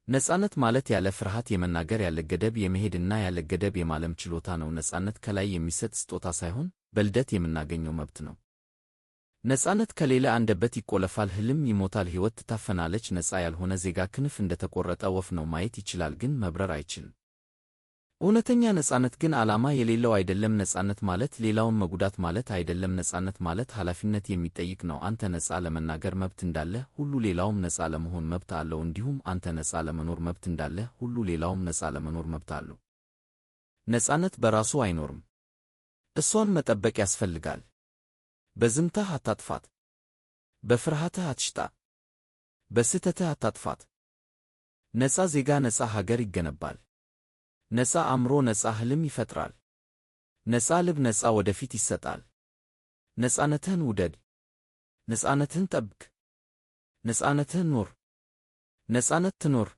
ነጻነት ማለት ያለ ፍርሃት የመናገር ያለ ገደብ የመሄድና ያለ ገደብ የማለም ችሎታ ነው። ነጻነት ከላይ የሚሰጥ ስጦታ ሳይሆን በልደት የምናገኘው መብት ነው። ነጻነት ከሌለ አንደበት ይቆለፋል፣ ህልም ይሞታል፣ ሕይወት ትታፈናለች። ነጻ ያልሆነ ዜጋ ክንፍ እንደተቆረጠ ወፍ ነው። ማየት ይችላል ግን መብረር አይችልም። እውነተኛ ነጻነት ግን ዓላማ የሌለው አይደለም። ነጻነት ማለት ሌላውን መጉዳት ማለት አይደለም። ነጻነት ማለት ኃላፊነት የሚጠይቅ ነው። አንተ ነጻ ለመናገር መብት እንዳለህ ሁሉ ሌላውም ነጻ ለመሆን መብት አለው። እንዲሁም አንተ ነጻ ለመኖር መብት እንዳለህ ሁሉ ሌላውም ነጻ ለመኖር መብት አለው። ነጻነት በራሱ አይኖርም። እሷን መጠበቅ ያስፈልጋል። በዝምታህ አታጥፋት። በፍርሃትህ አትሽጣ። በስህተትህ አታጥፋት። ነጻ ዜጋ ነጻ ሀገር ይገነባል። ነጻ አእምሮ ነጻ ህልም ይፈጥራል። ነጻ ልብ ነጻ ወደፊት ይሰጣል። ነጻነትህን ውደድ። ነጻነትህን ጠብቅ። ነጻነትህን ኑር። ነጻነት ትኖር።